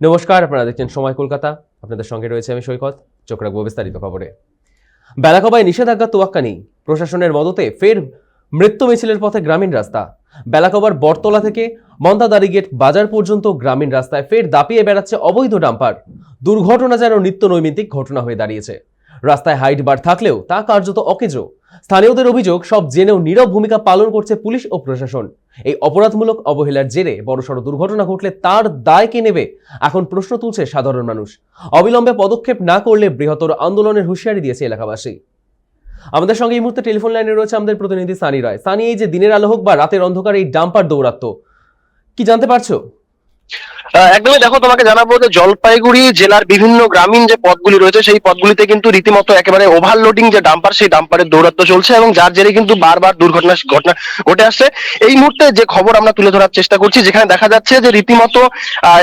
নমস্কার, আপনারা দেখছেন সময় কলকাতা। আপনাদের সঙ্গে রয়েছে আমি সৈকত। চোখ রাখবো বিস্তারিত খবরে। বেলাকবায় নিষেধাজ্ঞা তোয়াক্কা নেই, প্রশাসনের মদতে ফের মৃত্যু মিছিলের পথে গ্রামীণ রাস্তা। বেলাকবার বটতলা থেকে মন্দাদারি গেট বাজার পর্যন্ত গ্রামীণ রাস্তায় ফের দাপিয়ে বেড়াচ্ছে অবৈধ ডাম্পার। দুর্ঘটনা যেন নিত্য নৈমিত্তিক ঘটনা হয়ে দাঁড়িয়েছে। রাস্তায় হাইট বার থাকলেও তা কার্যত অকেজো। স্থানীয়দের অভিযোগ, সব জেনেও নীরব ভূমিকা পালন করছে পুলিশ ও প্রশাসন। এই অপরাধমূলক অবহেলার জেরে বড়সড় দুর্ঘটনা ঘটলে তার দায় কে নেবে, এখন প্রশ্ন তুলছে সাধারণ মানুষ। অবিলম্বে পদক্ষেপ না করলে বৃহত্তর আন্দোলনের হুঁশিয়ারি দিয়েছে এলাকাবাসী। আমাদের সঙ্গে এই মুহূর্তে টেলিফোন লাইনে রয়েছে আমাদের প্রতিনিধি সানি রায়। সানি, এই যে দিনের আলো হোক বা রাতের অন্ধকার এই ডাম্পার দৌরাত্ম্য, কি জানতে পারছো? একদমই, দেখো, তোমাকে জানাবো যে জলপাইগুড়ি জেলার বিভিন্ন গ্রামীণ যে পথগুলি রয়েছে সেই পথগুলিতে কিন্তু রীতিমতো একেবারে ওভারলোডিং যে ডাম্পার, সেই ডাম্পারের দৌরাত্ম্য চলছে এবং যার জেরে কিন্তু বারবার ঘটনা ঘটে আসছে। এই মুহূর্তে যে খবর আমরা তুলে ধরার চেষ্টা করছি, যেখানে দেখা যাচ্ছে যে রীতিমতো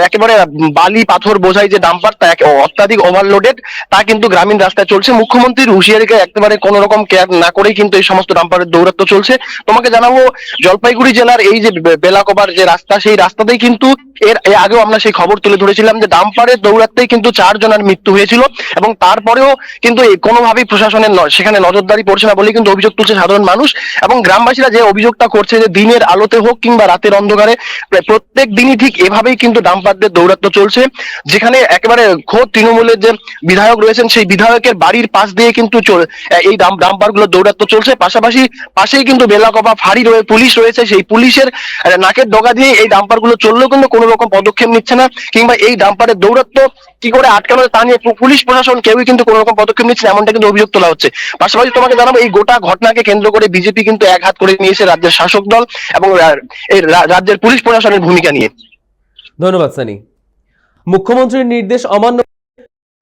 একেবারে বালি পাথর বোঝাই যে ডাম্পার, তা অত্যাধিক ওভারলোডেড, তা কিন্তু গ্রামীণ রাস্তায় চলছে। মুখ্যমন্ত্রীর হুঁশিয়ারিকে একেবারে কোন রকম কেয়ার না করেই কিন্তু এই সমস্ত ডাম্পারের দৌরাত্ম্য চলছে। তোমাকে জানাবো, জলপাইগুড়ি জেলার এই যে বেলাকোবার যে রাস্তা, সেই রাস্তাতেই কিন্তু এর আগেও আমরা সেই খবর তুলে ধরেছিলাম যে ডাম্পারের দৌরাত্মেই কিন্তু 4 জনের মৃত্যু হয়েছিল এবং তারপরেও কিন্তু কোনোভাবেই প্রশাসনের সেখানে নজরদারি পড়ছে না বলে কিন্তু অভিযোগ তুলছে সাধারণ মানুষ এবং গ্রামবাসীরা যে অভিযোগটা করছে যে দিনের আলোতে হোক কিংবা রাতের অন্ধকারে প্রত্যেক দিনই ঠিক এভাবেই কিন্তু ডাম্পারদের দৌরাত্ম্য চলছে। যেখানে একেবারে খোদ তৃণমূলের যে বিধায়ক রয়েছেন, সেই বিধায়কের বাড়ির পাশ দিয়ে কিন্তু এই ডাম্পারগুলো দৌরাত্ম্য চলছে। পাশাপাশি পাশেই কিন্তু বেলাকোবা ফাঁড়ি পুলিশ রয়েছে, সেই পুলিশের নাকের ডগা দিয়ে এই ডাম্পারগুলো চললেও কিন্তু কোনো রকম পদক্ষেপ নিচ্ছে না, কিংবা এই ডাম্পারের দৌরাত্ম্য কি করে আটকানো তা নিয়ে পুলিশ প্রশাসন কেউই কিন্তু কোনো রকম পদক্ষেপ নিচ্ছে না, এমনটা কিন্তু অভিযোগ তোলা হচ্ছে। পাশাপাশি তোমাকে জানাবো, এই গোটা ঘটনাকে কেন্দ্র করে বিজেপি কিন্তু এক হাত করে নিয়েছে রাজ্যের শাসক দল এবং এই রাজ্যের পুলিশ প্রশাসনের ভূমিকা নিয়ে। ধন্যবাদ সানি। মুখ্যমন্ত্রীর নির্দেশ অমান্য,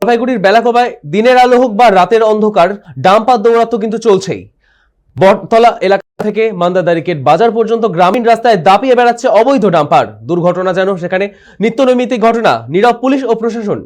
জলপাইগুড়ির বেলাকবায় দিনের আলো হোক বা রাতের অন্ধকার ডাম্পার দৌরাত্ম্য কিন্তু চলছেই। বটতলা এলাকা থেকে মান্দাদারি গেট বাজার পর্যন্ত গ্রামীণ রাস্তায় দাপিয়ে বেড়াচ্ছে অবৈধ ডাম্পার। দুর্ঘটনা যেন সেখানে নিত্য নৈমিত্তিক ঘটনা, নীরব পুলিশ ও প্রশাসন।